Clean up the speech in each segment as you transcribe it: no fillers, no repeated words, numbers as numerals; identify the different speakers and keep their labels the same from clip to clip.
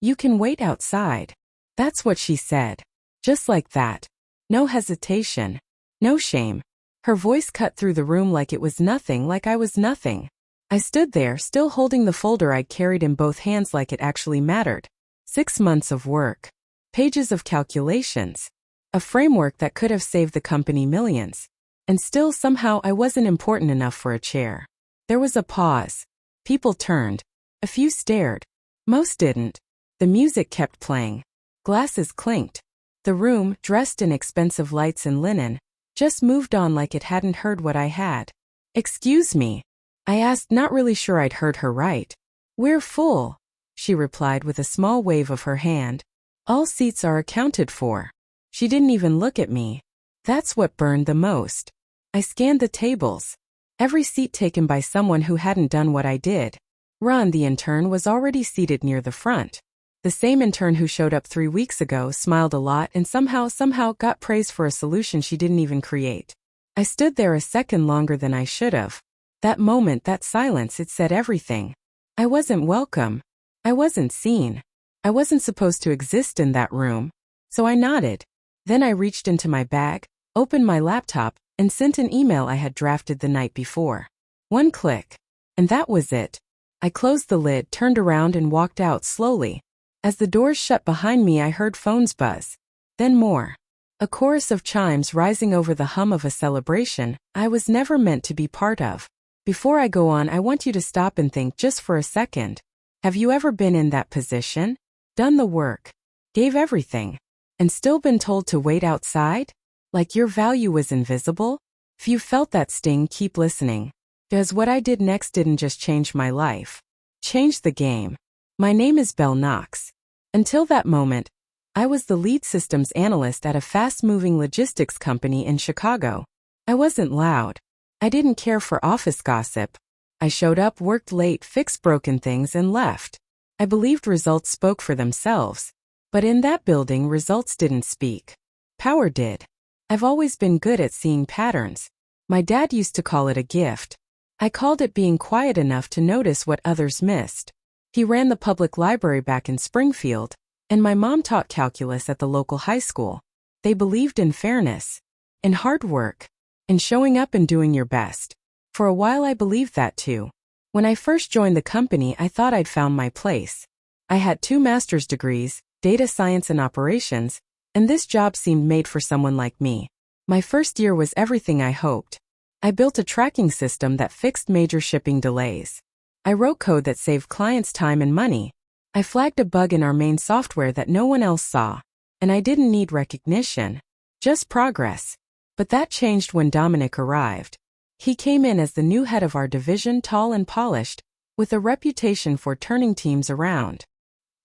Speaker 1: "You can wait outside." That's what she said. Just like that. No hesitation. No shame. Her voice cut through the room like it was nothing, like I was nothing. I stood there, still holding the folder I'd carried in both hands like it actually mattered. 6 months of work. Pages of calculations. A framework that could have saved the company millions. And still somehow I wasn't important enough for a chair. There was a pause. People turned. A few stared. Most didn't. The music kept playing. Glasses clinked. The room, dressed in expensive lights and linen, just moved on like it hadn't heard what I had. "Excuse me," I asked, not really sure I'd heard her right. "We're full," she replied with a small wave of her hand. "All seats are accounted for." She didn't even look at me. That's what burned the most. I scanned the tables. Every seat taken by someone who hadn't done what I did. Ron, the intern, was already seated near the front. The same intern who showed up 3 weeks ago, smiled a lot, and somehow got praise for a solution she didn't even create. I stood there a second longer than I should have. That moment, that silence, it said everything. I wasn't welcome. I wasn't seen. I wasn't supposed to exist in that room. So I nodded. Then I reached into my bag, opened my laptop, and sent an email I had drafted the night before. One click. And that was it. I closed the lid, turned around, and walked out slowly. As the doors shut behind me, I heard phones buzz. Then more. A chorus of chimes rising over the hum of a celebration I was never meant to be part of. Before I go on, I want you to stop and think just for a second. Have you ever been in that position? Done the work, gave everything, and still been told to wait outside? Like your value was invisible? If you felt that sting, keep listening. Because what I did next didn't just change my life. Changed the game. My name is Belle Knox. Until that moment, I was the lead systems analyst at a fast-moving logistics company in Chicago. I wasn't loud. I didn't care for office gossip. I showed up, worked late, fixed broken things, and left. I believed results spoke for themselves. But in that building, results didn't speak. Power did. I've always been good at seeing patterns. My dad used to call it a gift. I called it being quiet enough to notice what others missed. He ran the public library back in Springfield, and my mom taught calculus at the local high school. They believed in fairness, in hard work, in showing up and doing your best. For a while I believed that too. When I first joined the company, I thought I'd found my place. I had 2 master's degrees, data science and operations, and this job seemed made for someone like me. My first year was everything I hoped. I built a tracking system that fixed major shipping delays. I wrote code that saved clients time and money. I flagged a bug in our main software that no one else saw. And I didn't need recognition, just progress. But that changed when Dominic arrived. He came in as the new head of our division, tall and polished, with a reputation for turning teams around.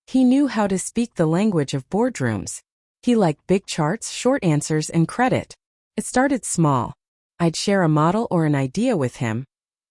Speaker 1: He knew how to speak the language of boardrooms. He liked big charts, short answers, and credit. It started small. I'd share a model or an idea with him,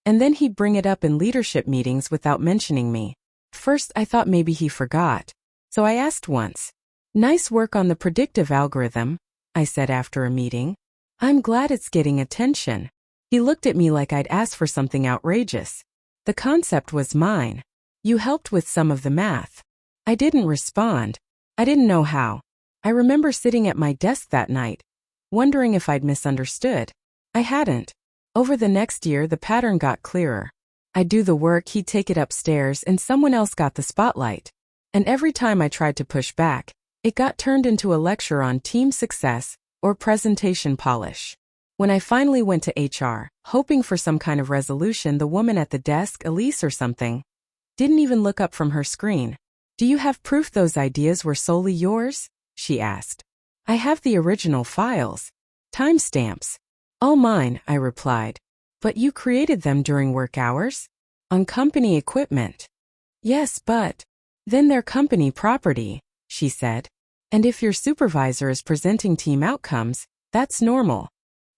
Speaker 1: and then he'd bring it up in leadership meetings without mentioning me. First, I thought maybe he forgot. So I asked once. "Nice work on the predictive algorithm," I said after a meeting. "I'm glad it's getting attention." He looked at me like I'd asked for something outrageous. "The concept was mine. You helped with some of the math." I didn't respond. I didn't know how. I remember sitting at my desk that night, wondering if I'd misunderstood. I hadn't. Over the next year, the pattern got clearer. I'd do the work, he'd take it upstairs, and someone else got the spotlight. And every time I tried to push back, it got turned into a lecture on team success or presentation polish. When I finally went to HR, hoping for some kind of resolution, the woman at the desk, Elise or something, didn't even look up from her screen. "Do you have proof those ideas were solely yours?" she asked. "I have the original files. Timestamps. All mine," I replied. "But you created them during work hours? On company equipment." "Yes, but then they're company property," she said. "And if your supervisor is presenting team outcomes, that's normal."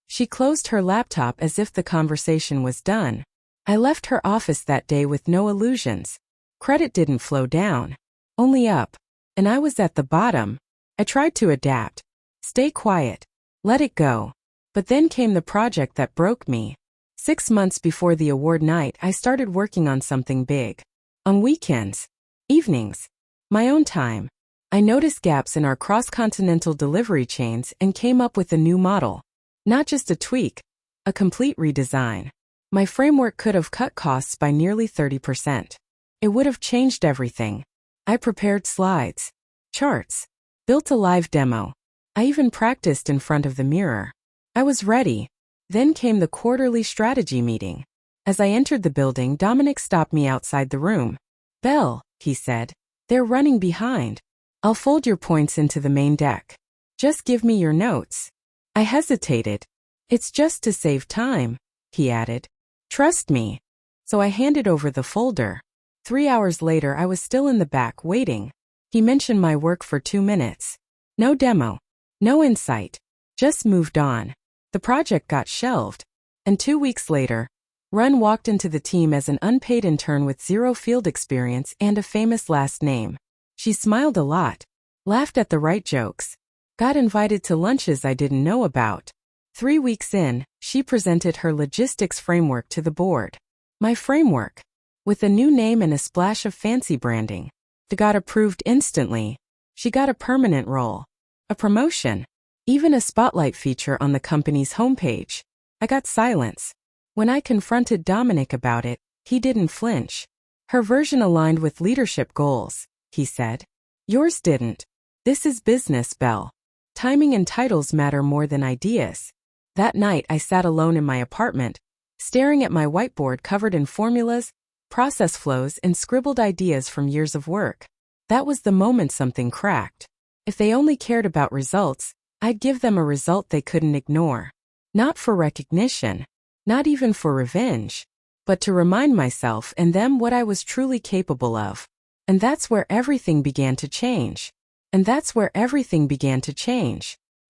Speaker 1: She closed her laptop as if the conversation was done. I left her office that day with no illusions. Credit didn't flow down, only up. And I was at the bottom. I tried to adapt, stay quiet, let it go. But then came the project that broke me. 6 months before the award night, I started working on something big. On weekends, evenings. My own time. I noticed gaps in our cross-continental delivery chains and came up with a new model. Not just a tweak, a complete redesign. My framework could have cut costs by nearly 30%. It would have changed everything. I prepared slides, charts, built a live demo. I even practiced in front of the mirror. I was ready. Then came the quarterly strategy meeting. As I entered the building, Dominic stopped me outside the room. "Belle," he said, "they're running behind. I'll fold your points into the main deck. Just give me your notes." I hesitated. "It's just to save time," he added. "Trust me." So I handed over the folder. 3 hours later, I was still in the back waiting. He mentioned my work for 2 minutes. No demo. No insight. Just moved on. The project got shelved. And 2 weeks later, Run walked into the team as an unpaid intern with 0 field experience and a famous last name. She smiled a lot, laughed at the right jokes, got invited to lunches I didn't know about. 3 weeks in, she presented her logistics framework to the board. My framework, with a new name and a splash of fancy branding. It got approved instantly. She got a permanent role, a promotion, even a spotlight feature on the company's homepage. I got silence. When I confronted Dominic about it, he didn't flinch. "Her version aligned with leadership goals," he said. "Yours didn't. This is business, Belle. Timing and titles matter more than ideas." That night I sat alone in my apartment, staring at my whiteboard covered in formulas, process flows, and scribbled ideas from years of work. That was the moment something cracked. If they only cared about results, I'd give them a result they couldn't ignore. Not for recognition, not even for revenge, but to remind myself and them what I was truly capable of. And that's where everything began to change.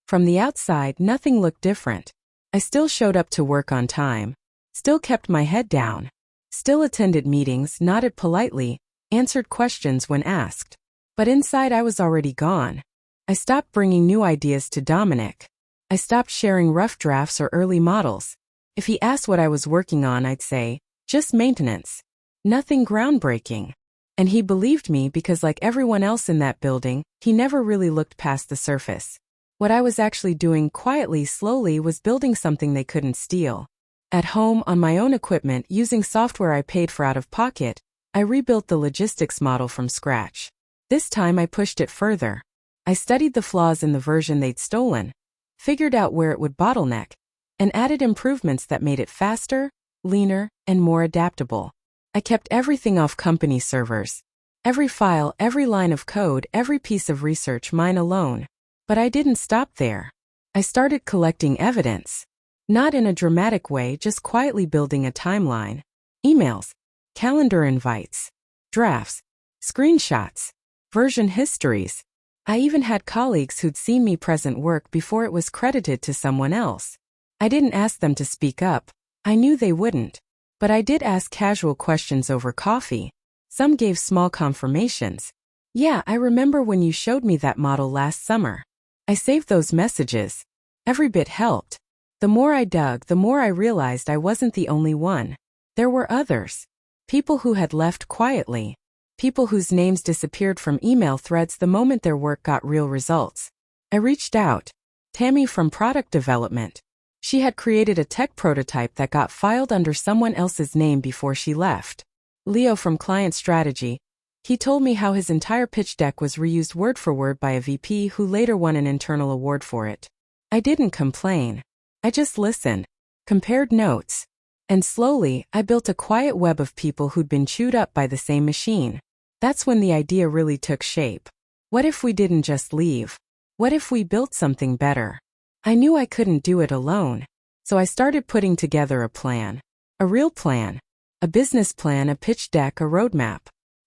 Speaker 1: From the outside, nothing looked different. I still showed up to work on time, still kept my head down, still attended meetings, nodded politely, answered questions when asked. But inside I was already gone. I stopped bringing new ideas to Dominic. I stopped sharing rough drafts or early models. If he asked what I was working on, I'd say, "Just maintenance. Nothing groundbreaking." And he believed me because, like everyone else in that building, he never really looked past the surface. What I was actually doing quietly, slowly, was building something they couldn't steal. At home, on my own equipment, using software I paid for out of pocket, I rebuilt the logistics model from scratch. This time I pushed it further. I studied the flaws in the version they'd stolen, figured out where it would bottleneck, and added improvements that made it faster, leaner, and more adaptable. I kept everything off company servers. Every file, every line of code, every piece of research mine alone. But I didn't stop there. I started collecting evidence. Not in a dramatic way, just quietly building a timeline. Emails, calendar invites, drafts, screenshots, version histories. I even had colleagues who'd seen me present work before it was credited to someone else. I didn't ask them to speak up. I knew they wouldn't. But I did ask casual questions over coffee. Some gave small confirmations. "Yeah, I remember when you showed me that model last summer." I saved those messages. Every bit helped. The more I dug, the more I realized I wasn't the only one. There were others. People who had left quietly. People whose names disappeared from email threads the moment their work got real results. I reached out. Tammy from product development. She had created a tech prototype that got filed under someone else's name before she left. Leo from client strategy. He told me how his entire pitch deck was reused word for word by a VP who later won an internal award for it. I didn't complain. I just listened, compared notes. And slowly, I built a quiet web of people who'd been chewed up by the same machine. That's when the idea really took shape. What if we didn't just leave? What if we built something better? I knew I couldn't do it alone. So I started putting together a plan. A real plan. A business plan, a pitch deck, a roadmap.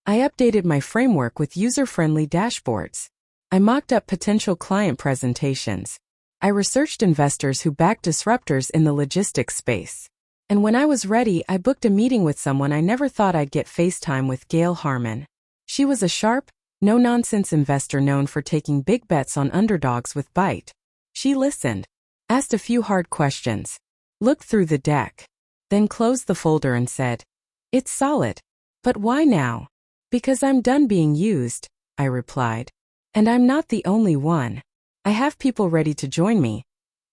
Speaker 1: I updated my framework with user-friendly dashboards. I mocked up potential client presentations. I researched investors who backed disruptors in the logistics space. And when I was ready, I booked a meeting with someone I never thought I'd get FaceTime with, Gail Harmon. She was a sharp, no-nonsense investor known for taking big bets on underdogs with bite. She listened, asked a few hard questions, looked through the deck, then closed the folder and said, "It's solid. But why now?" "Because I'm done being used," I replied. And I'm not the only one. I have people ready to join me.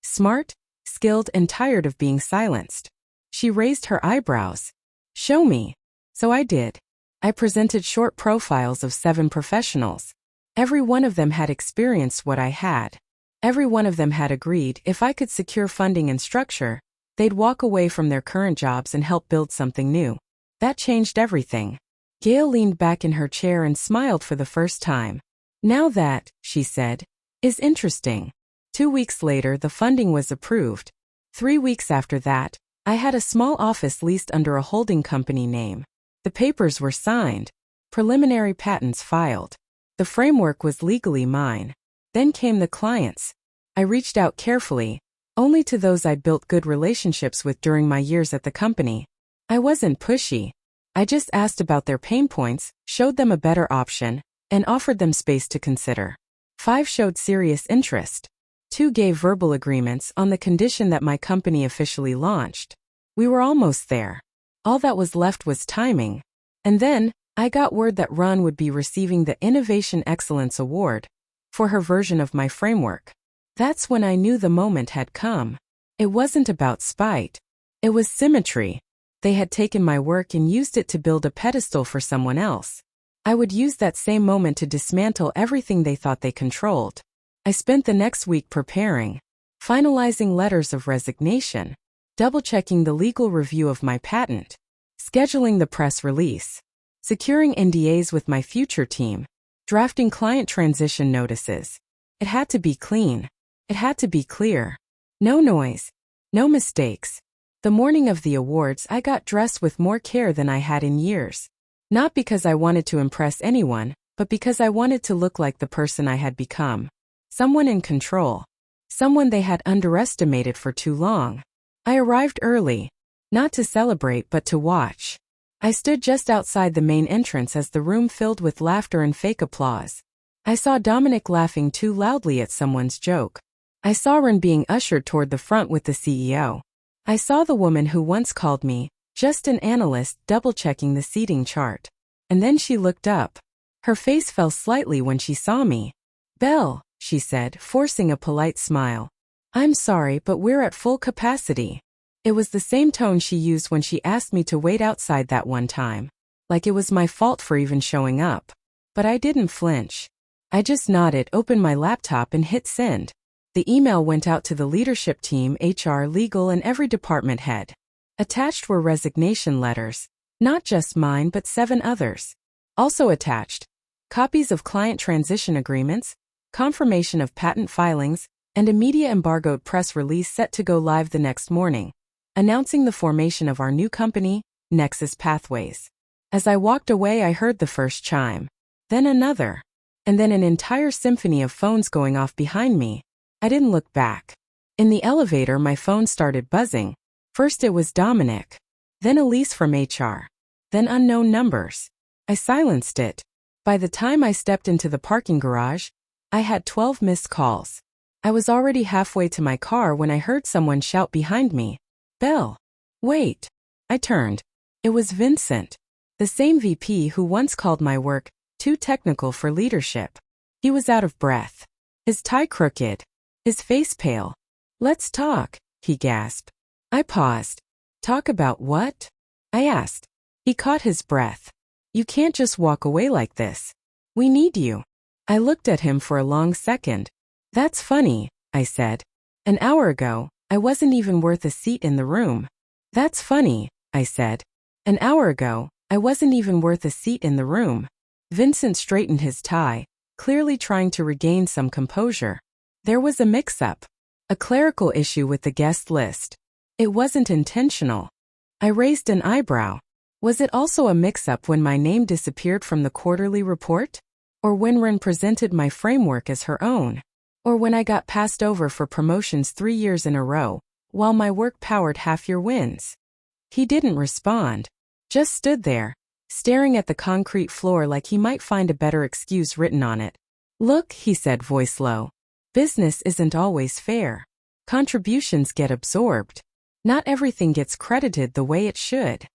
Speaker 1: Smart, skilled, and tired of being silenced. She raised her eyebrows. Show me. So I did. I presented short profiles of 7 professionals. Every one of them had experienced what I had. Every one of them had agreed if I could secure funding and structure, they'd walk away from their current jobs and help build something new. That changed everything. Gail leaned back in her chair and smiled for the first time. Now that, she said, is interesting. 2 weeks later, the funding was approved. 3 weeks after that, I had a small office leased under a holding company name. The papers were signed. Preliminary patents filed. The framework was legally mine. Then came the clients. I reached out carefully, only to those I'd built good relationships with during my years at the company. I wasn't pushy. I just asked about their pain points, showed them a better option, and offered them space to consider. 5 showed serious interest. 2 gave verbal agreements on the condition that my company officially launched. We were almost there. All that was left was timing. And then, I got word that Run would be receiving the Innovation Excellence Award for her version of my framework. That's when I knew the moment had come. It wasn't about spite. It was symmetry. They had taken my work and used it to build a pedestal for someone else. I would use that same moment to dismantle everything they thought they controlled. I spent the next week preparing, finalizing letters of resignation, double-checking the legal review of my patent, scheduling the press release, securing NDAs with my future team, drafting client transition notices. It had to be clean. It had to be clear. No noise. No mistakes. The morning of the awards, I got dressed with more care than I had in years. Not because I wanted to impress anyone, but because I wanted to look like the person I had become. Someone in control. Someone they had underestimated for too long. I arrived early. Not to celebrate but to watch. I stood just outside the main entrance as the room filled with laughter and fake applause. I saw Dominic laughing too loudly at someone's joke. I saw Ren being ushered toward the front with the CEO. I saw the woman who once called me just an analyst double-checking the seating chart. And then she looked up. Her face fell slightly when she saw me. Belle, she said, forcing a polite smile. I'm sorry, but we're at full capacity. It was the same tone she used when she asked me to wait outside that one time. Like it was my fault for even showing up. But I didn't flinch. I just nodded, opened my laptop, and hit send. The email went out to the leadership team, HR, legal, and every department head. Attached were resignation letters, not just mine but 7 others. Also attached, copies of client transition agreements, confirmation of patent filings, and a media-embargoed press release set to go live the next morning, announcing the formation of our new company, Nexus Pathways. As I walked away, I heard the first chime. Then another. And then an entire symphony of phones going off behind me. I didn't look back. In the elevator, my phone started buzzing. First it was Dominic. Then Elise from HR. Then unknown numbers. I silenced it. By the time I stepped into the parking garage, I had 12 missed calls. I was already halfway to my car when I heard someone shout behind me. Belle. Wait. I turned. It was Vincent. The same VP who once called my work too technical for leadership. He was out of breath. His tie crooked. His face pale. Let's talk, he gasped. I paused. Talk about what? I asked. He caught his breath. You can't just walk away like this. We need you. I looked at him for a long second. That's funny, I said. An hour ago, I wasn't even worth a seat in the room. That's funny, I said. An hour ago, I wasn't even worth a seat in the room. Vincent straightened his tie, clearly trying to regain some composure. There was a mix-up. A clerical issue with the guest list. It wasn't intentional. I raised an eyebrow. Was it also a mix-up when my name disappeared from the quarterly report? Or when Ren presented my framework as her own? Or when I got passed over for promotions 3 years in a row, while my work powered half your wins? He didn't respond. Just stood there, staring at the concrete floor like he might find a better excuse written on it. Look, he said, voice low. Business isn't always fair. Contributions get absorbed. Not everything gets credited the way it should.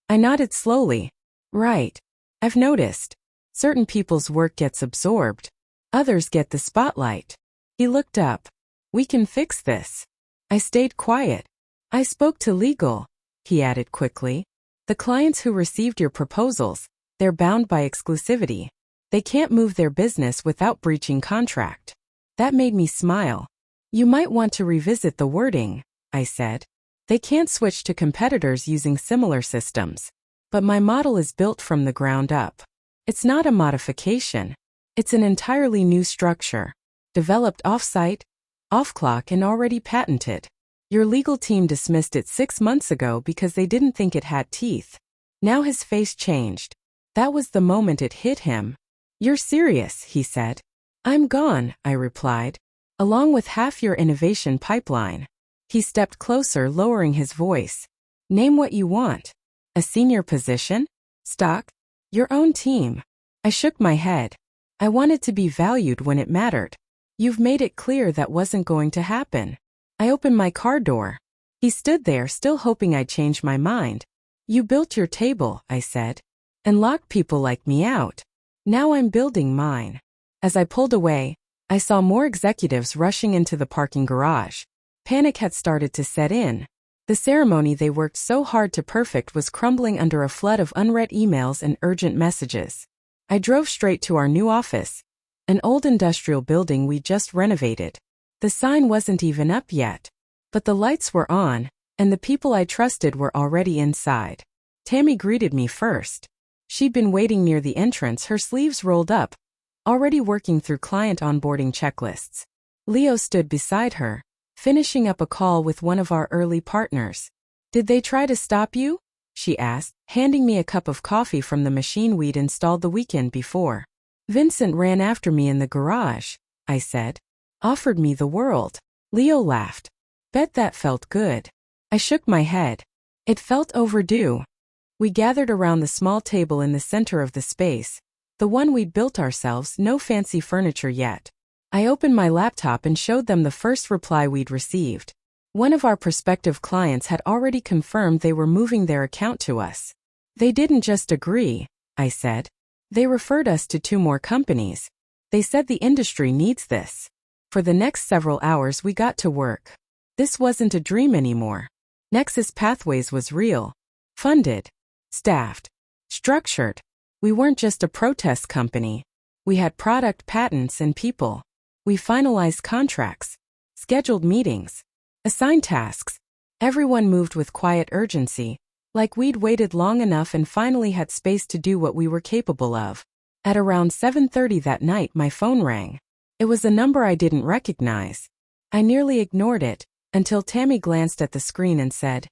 Speaker 1: I nodded slowly. Right. I've noticed. Certain people's work gets absorbed. Others get the spotlight. He looked up. We can fix this. I stayed quiet. I spoke to legal, he added quickly. The clients who received your proposals, they're bound by exclusivity. They can't move their business without breaching contract. That made me smile. You might want to revisit the wording, I said. They can't switch to competitors using similar systems. But my model is built from the ground up. It's not a modification. It's an entirely new structure, developed off-site, off-clock, and already patented. Your legal team dismissed it 6 months ago because they didn't think it had teeth. Now his face changed. That was the moment it hit him. You're serious, he said. I'm gone, I replied. Along with half your innovation pipeline. He stepped closer, lowering his voice. Name what you want. A senior position? Stock? Your own team. I shook my head. I wanted to be valued when it mattered. You've made it clear that wasn't going to happen. I opened my car door. He stood there, still hoping I'd change my mind. You built your table, I said, and locked people like me out. Now I'm building mine. As I pulled away, I saw more executives rushing into the parking garage. Panic had started to set in. The ceremony they worked so hard to perfect was crumbling under a flood of unread emails and urgent messages. I drove straight to our new office, an old industrial building we just renovated. The sign wasn't even up yet, but the lights were on, and the people I trusted were already inside. Tammy greeted me first. She'd been waiting near the entrance, her sleeves rolled up, already working through client onboarding checklists. Leo stood beside her, finishing up a call with one of our early partners. Did they try to stop you? She asked, handing me a cup of coffee from the machine we'd installed the weekend before. Vincent ran after me in the garage, I said. Offered me the world. Leo laughed. Bet that felt good. I shook my head. It felt overdue. We gathered around the small table in the center of the space, the one we'd built ourselves, no fancy furniture yet. I opened my laptop and showed them the first reply we'd received. One of our prospective clients had already confirmed they were moving their account to us. They didn't just agree, I said. They referred us to 2 more companies. They said the industry needs this. For the next several hours we got to work. This wasn't a dream anymore. Nexus Pathways was real. Funded. Staffed. Structured. We weren't just a protest company. We had product, patents, and people. We finalized contracts, scheduled meetings, assigned tasks. Everyone moved with quiet urgency, like we'd waited long enough and finally had space to do what we were capable of. At around 7:30 that night, my phone rang. It was a number I didn't recognize. I nearly ignored it, until Tammy glanced at the screen and said,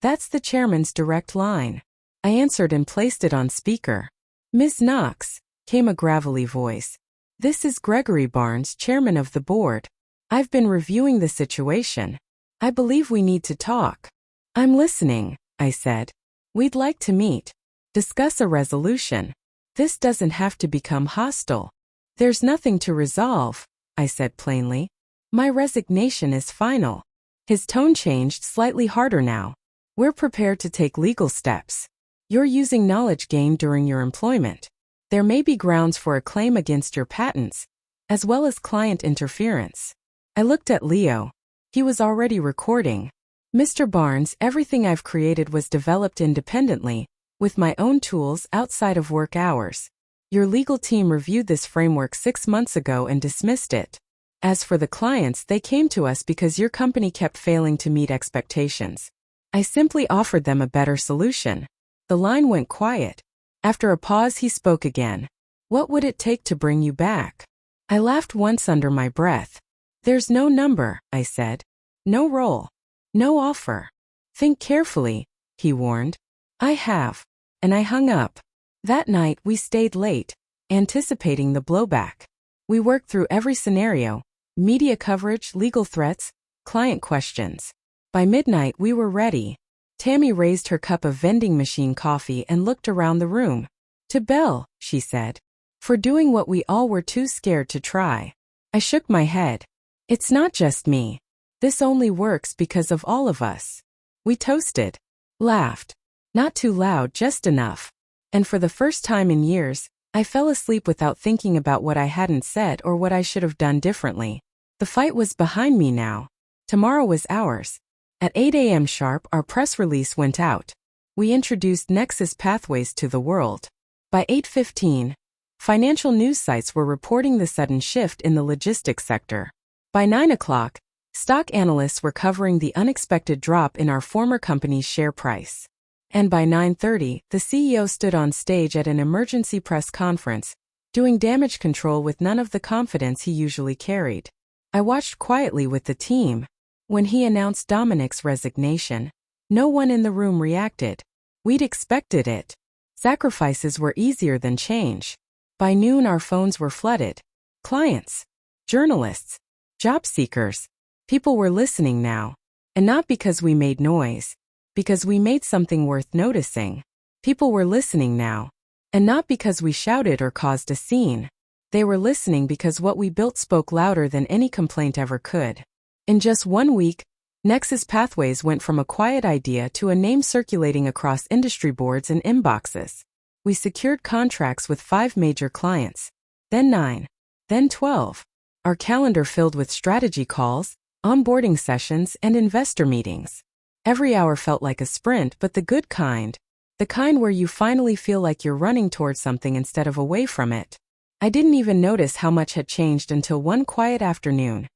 Speaker 1: "That's the chairman's direct line." I answered and placed it on speaker. "Ms. Knox," came a gravelly voice. "This is Gregory Barnes, chairman of the board. I've been reviewing the situation. I believe we need to talk." "I'm listening," I said. "We'd like to meet. Discuss a resolution. This doesn't have to become hostile." "There's nothing to resolve," I said plainly. "My resignation is final." His tone changed, slightly harder now. "We're prepared to take legal steps. You're using knowledge gained during your employment. There may be grounds for a claim against your patents, as well as client interference." I looked at Leo. He was already recording. "Mr. Barnes, everything I've created was developed independently, with my own tools outside of work hours. Your legal team reviewed this framework 6 months ago and dismissed it. As for the clients, they came to us because your company kept failing to meet expectations. I simply offered them a better solution." The line went quiet. After a pause, he spoke again. "What would it take to bring you back?" I laughed once under my breath. "There's no number," I said. "No role. No offer. Think carefully," he warned. "I have." And I hung up. That night we stayed late, anticipating the blowback. We worked through every scenario: media coverage, legal threats, client questions. By midnight we were ready. Tammy raised her cup of vending machine coffee and looked around the room. "To Belle," she said, "for doing what we all were too scared to try." I shook my head. "It's not just me. This only works because of all of us." We toasted. Laughed. Not too loud, just enough. And for the first time in years, I fell asleep without thinking about what I hadn't said or what I should have done differently. The fight was behind me now. Tomorrow was ours. At 8 a.m. sharp, our press release went out. We introduced Nexus Pathways to the world. By 8:15, financial news sites were reporting the sudden shift in the logistics sector. By 9 o'clock, stock analysts were covering the unexpected drop in our former company's share price. And by 9:30, the CEO stood on stage at an emergency press conference, doing damage control with none of the confidence he usually carried. I watched quietly with the team. When he announced Dominic's resignation, no one in the room reacted. We'd expected it. Sacrifices were easier than change. By noon, our phones were flooded. Clients, journalists, job seekers. People were listening now. And not because we made noise, because we made something worth noticing. People were listening now. And not because we shouted or caused a scene. They were listening because what we built spoke louder than any complaint ever could. In just 1 week, Nexus Pathways went from a quiet idea to a name circulating across industry boards and inboxes. We secured contracts with 5 major clients, then 9, then 12. Our calendar filled with strategy calls, onboarding sessions, and investor meetings. Every hour felt like a sprint, but the good kind. The kind where you finally feel like you're running towards something instead of away from it. I didn't even notice how much had changed until one quiet afternoon.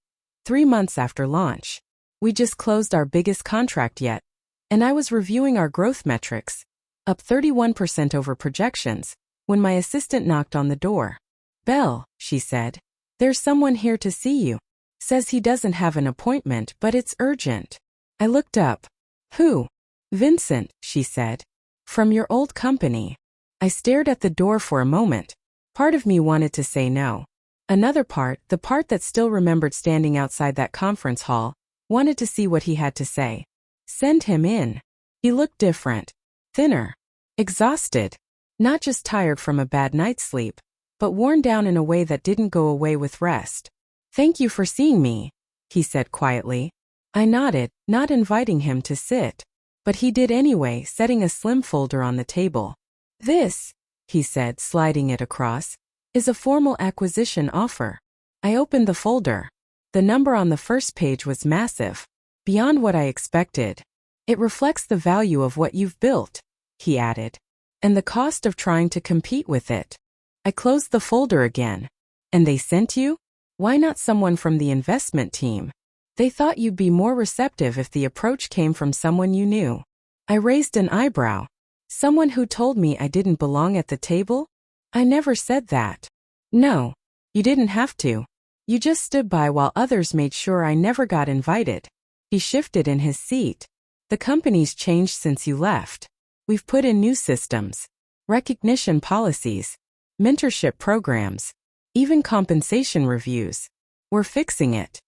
Speaker 1: 3 months after launch. We just closed our biggest contract yet, and I was reviewing our growth metrics, up 31% over projections, when my assistant knocked on the door. "Belle," she said, "there's someone here to see you. Says he doesn't have an appointment, but it's urgent." I looked up. "Who?" "Vincent," she said. "From your old company." I stared at the door for a moment. Part of me wanted to say no. Another part, the part that still remembered standing outside that conference hall, wanted to see what he had to say. Send him in. He looked different. Thinner. Exhausted. Not just tired from a bad night's sleep, but worn down in a way that didn't go away with rest. "Thank you for seeing me," he said quietly. I nodded, not inviting him to sit. But he did anyway, setting a slim folder on the table. "This," he said, sliding it across, "is a formal acquisition offer." I opened the folder. The number on the first page was massive, beyond what I expected. "It reflects the value of what you've built," he added, "and the cost of trying to compete with it." I closed the folder again. "And they sent you? Why not someone from the investment team? They thought you'd be more receptive if the approach came from someone you knew." I raised an eyebrow. "Someone who told me I didn't belong at the table? I never said that." "No, you didn't have to. You just stood by while others made sure I never got invited." He shifted in his seat. "The company's changed since you left. We've put in new systems, recognition policies, mentorship programs, even compensation reviews. We're fixing it."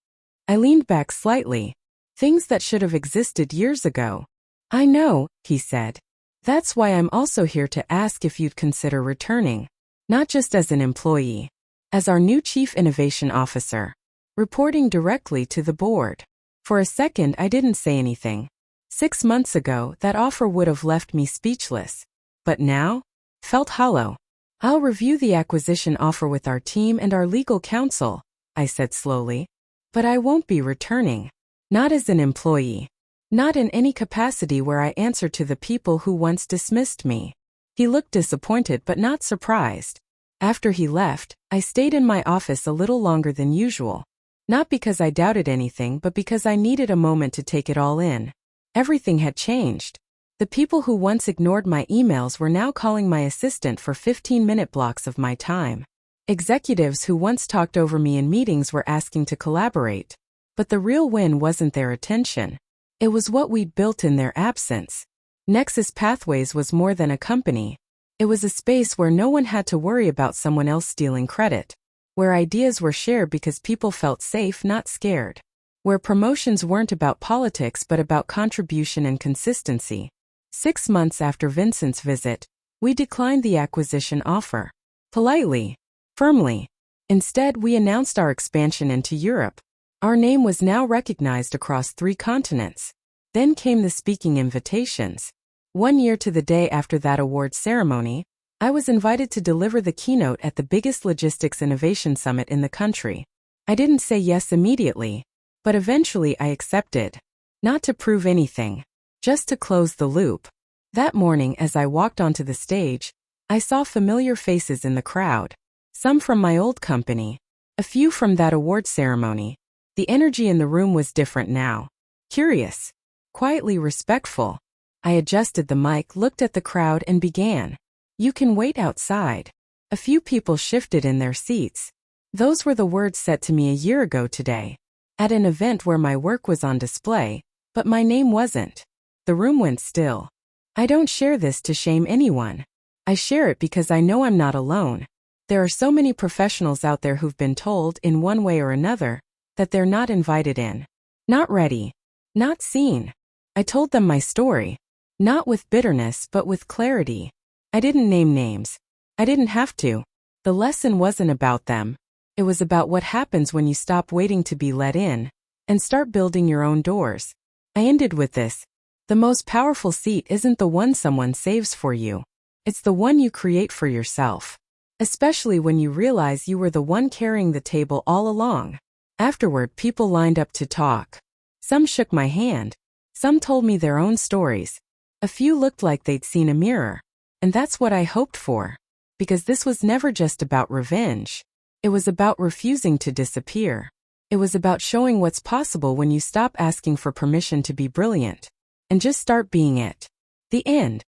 Speaker 1: I leaned back slightly. "Things that should have existed years ago." "I know," he said. "That's why I'm also here to ask if you'd consider returning. Not just as an employee. As our new Chief Innovation Officer. Reporting directly to the board." For a second I didn't say anything. 6 months ago that offer would have left me speechless. But now? Felt hollow. "I'll review the acquisition offer with our team and our legal counsel," I said slowly. "But I won't be returning. Not as an employee. Not in any capacity where I answer to the people who once dismissed me." He looked disappointed but not surprised. After he left, I stayed in my office a little longer than usual. Not because I doubted anything, but because I needed a moment to take it all in. Everything had changed. The people who once ignored my emails were now calling my assistant for 15-minute blocks of my time. Executives who once talked over me in meetings were asking to collaborate. But the real win wasn't their attention. It was what we'd built in their absence. Nexus Pathways was more than a company. It was a space where no one had to worry about someone else stealing credit. Where ideas were shared because people felt safe, not scared. Where promotions weren't about politics but about contribution and consistency. 6 months after Vincent's visit, we declined the acquisition offer. Politely. Firmly. Instead, we announced our expansion into Europe. Our name was now recognized across 3 continents. Then came the speaking invitations. 1 year to the day after that awards ceremony, I was invited to deliver the keynote at the biggest logistics innovation summit in the country. I didn't say yes immediately, but eventually I accepted. Not to prove anything, just to close the loop. That morning as I walked onto the stage, I saw familiar faces in the crowd. Some from my old company, a few from that award ceremony. The energy in the room was different now. Curious, quietly respectful. I adjusted the mic, looked at the crowd, and began. "You can wait outside." A few people shifted in their seats. Those were the words said to me a year ago today, at an event where my work was on display, but my name wasn't. The room went still. I don't share this to shame anyone. I share it because I know I'm not alone. There are so many professionals out there who've been told, in one way or another, that they're not invited in. Not ready. Not seen. I told them my story. Not with bitterness but with clarity. I didn't name names. I didn't have to. The lesson wasn't about them. It was about what happens when you stop waiting to be let in and start building your own doors. I ended with this. The most powerful seat isn't the one someone saves for you. It's the one you create for yourself. Especially when you realize you were the one carrying the table all along. Afterward, people lined up to talk. Some shook my hand. Some told me their own stories. A few looked like they'd seen a mirror. And that's what I hoped for. Because this was never just about revenge. It was about refusing to disappear. It was about showing what's possible when you stop asking for permission to be brilliant and just start being it. The end.